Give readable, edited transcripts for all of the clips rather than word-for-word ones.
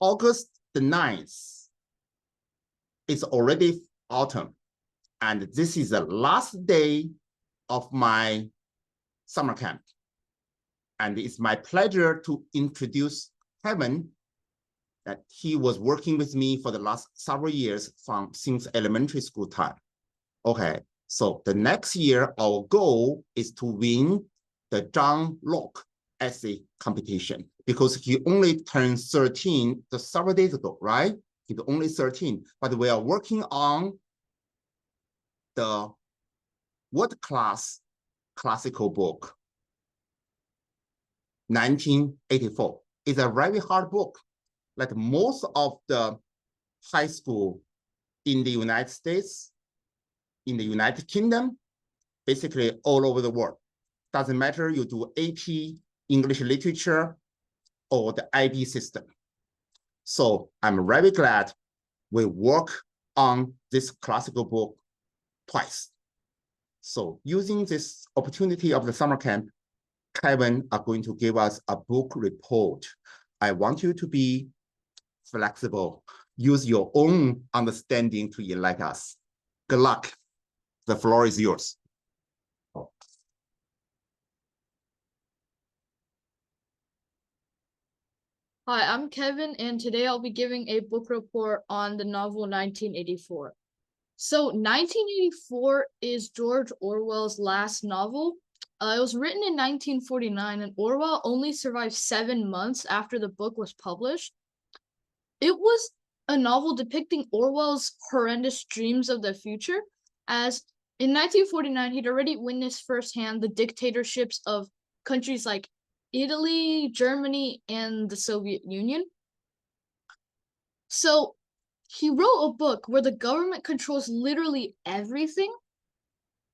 August the 9th. It's already autumn, and this is the last day of my summer camp. And it's my pleasure to introduce Kevin, that he was working with me for the last several years since elementary school time. Okay, so the next year, our goal is to win the John Locke essay competition, because he only turned 13 several days ago, right? He's only 13, but we are working on the world-class classical book, 1984. It's a very hard book. Like most of the high school in the United States, in the United Kingdom, basically all over the world. Doesn't matter you do AP, English literature, or the IB system. So I'm very glad we work on this classical book twice. So using this opportunity of the summer camp, Kevin are going to give us a book report. I want you to be flexible. Use your own understanding to enlighten us. Good luck. The floor is yours. Hi, I'm Kevin, and today I'll be giving a book report on the novel 1984. So 1984 is George Orwell's last novel. It was written in 1949, and Orwell only survived 7 months after the book was published. It was a novel depicting Orwell's horrendous dreams of the future, as in 1949, he'd already witnessed firsthand the dictatorships of countries like Italy, Germany, and the Soviet Union. So he wrote a book where the government controls literally everything,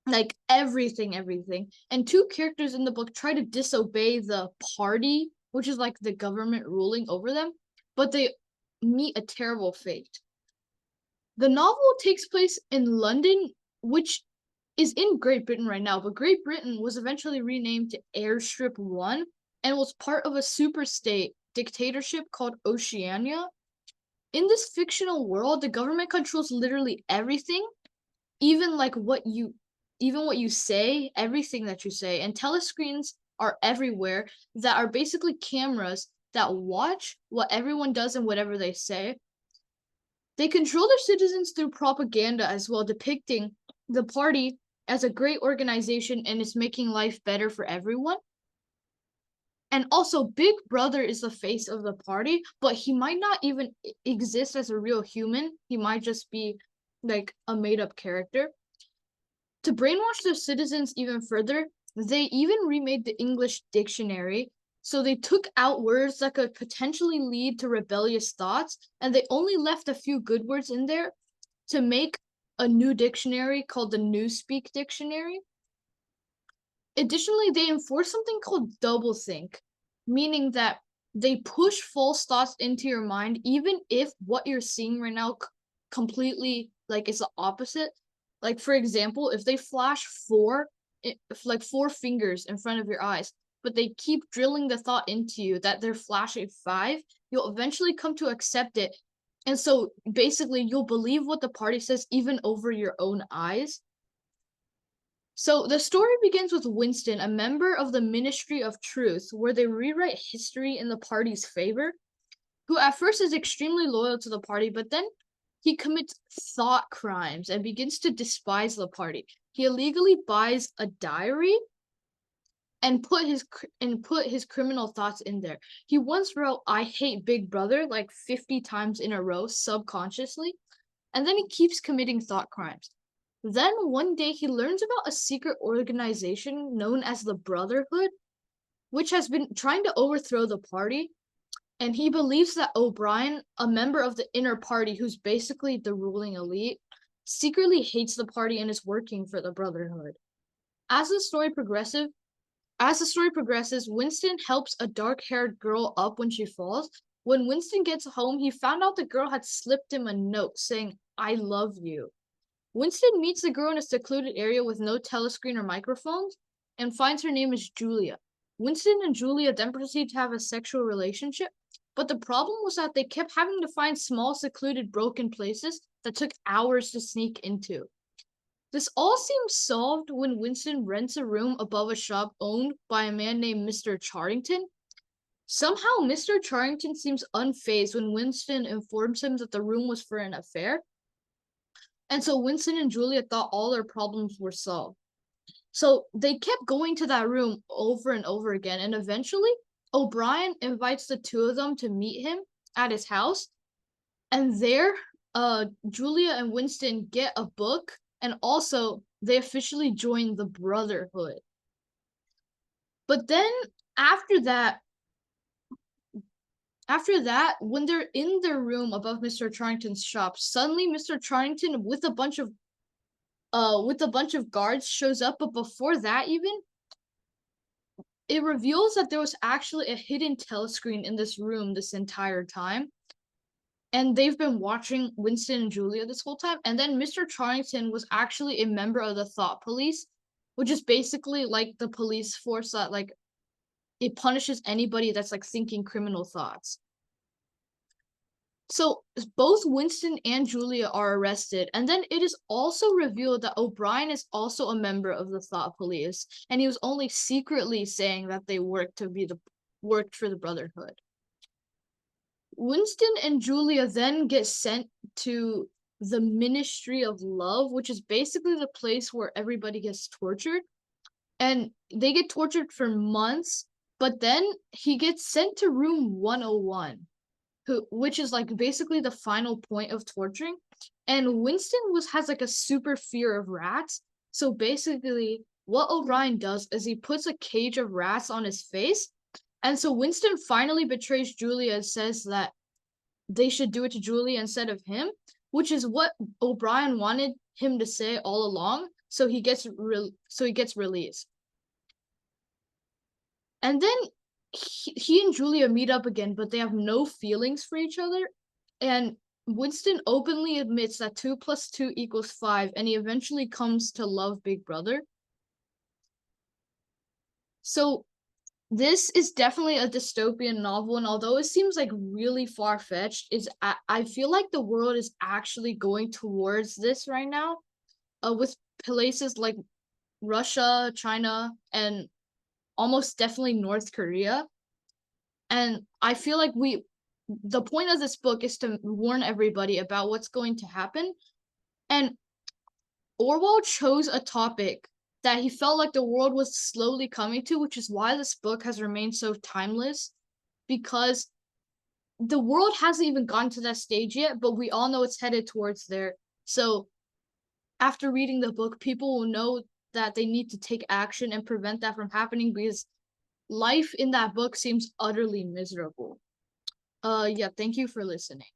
like everything. And two characters in the book try to disobey the party, which is like the government ruling over them, but they meet a terrible fate. The novel takes place in London, which is in Great Britain right now, but Great Britain was eventually renamed to Airstrip 1 and was part of a superstate dictatorship called Oceania. In this fictional world, the government controls literally everything, even what you say, everything that you say, and telescreens are everywhere that are basically cameras that watch what everyone does and whatever they say. They control their citizens through propaganda as well, depicting the party as a great organization and is making life better for everyone. And also, Big Brother is the face of the party, but he might not even exist as a real human. He might just be like a made-up character. To brainwash their citizens even further, they even remade the English dictionary. So they took out words that could potentially lead to rebellious thoughts, and they only left a few good words in there to make a new dictionary called the Newspeak Dictionary. Additionally, they enforce something called doublethink, meaning that they push false thoughts into your mind, even if what you're seeing right now completely is the opposite. Like, for example, if they flash four fingers in front of your eyes, but they keep drilling the thought into you that they're flashing 5, you'll eventually come to accept it. And so basically you'll believe what the party says even over your own eyes. So the story begins with Winston, a member of the Ministry of Truth, where they rewrite history in the party's favor, who at first is extremely loyal to the party, but then he commits thought crimes and begins to despise the party. He illegally buys a diary and put his criminal thoughts in there. He once wrote, "I hate Big Brother," 50 times in a row, subconsciously, and then he keeps committing thought crimes. Then one day he learns about a secret organization known as the Brotherhood, which has been trying to overthrow the party, and he believes that O'Brien, a member of the inner party who's basically the ruling elite, secretly hates the party and is working for the Brotherhood. As the story progresses, Winston helps a dark-haired girl up when she falls. When Winston gets home, he found out the girl had slipped him a note saying, "I love you." Winston meets the girl in a secluded area with no telescreen or microphones and finds her name is Julia. Winston and Julia then proceed to have a sexual relationship, but the problem was that they kept having to find small, secluded, broken places that took hours to sneak into. This all seems solved when Winston rents a room above a shop owned by a man named Mr. Charrington. Somehow, Mr. Charrington seems unfazed when Winston informs him that the room was for an affair. And so Winston and Julia thought all their problems were solved. So they kept going to that room over and over again, and eventually O'Brien invites the two of them to meet him at his house. And there, Julia and Winston get a book, and also they officially join the Brotherhood. But then after that, when they're in their room above Mr. Charrington's shop, suddenly Mr. Charrington with a bunch of guards shows up. But before that, even it reveals that there was actually a hidden telescreen in this room this entire time, and they've been watching Winston and Julia this whole time. And then Mr. Charrington was actually a member of the Thought Police, which is basically like the police force that like it punishes anybody that's like thinking criminal thoughts. So both Winston and Julia are arrested, and then it is also revealed that O'Brien is also a member of the Thought Police, and he was only secretly saying that they worked for the Brotherhood. Winston and Julia then get sent to the Ministry of Love, which is basically the place where everybody gets tortured, and they get tortured for months. But then he gets sent to room 101, which is like basically the final point of torturing. And Winston has like a super fear of rats. So basically what O'Brien does is he puts a cage of rats on his face. And so Winston finally betrays Julia and says that they should do it to Julia instead of him, which is what O'Brien wanted him to say all along. So he gets released. And then he and Julia meet up again, but they have no feelings for each other. And Winston openly admits that 2 + 2 = 5, and he eventually comes to love Big Brother. So this is definitely a dystopian novel, and although it seems like really far-fetched, I feel like the world is actually going towards this right now, with places like Russia, China, and almost definitely North Korea. And I feel like the point of this book is to warn everybody about what's going to happen. And Orwell chose a topic that he felt like the world was slowly coming to, which is why this book has remained so timeless, because the world hasn't even gotten to that stage yet, but we all know it's headed towards there. So after reading the book, people will know that they need to take action and prevent that from happening, because life in that book seems utterly miserable. Yeah, thank you for listening.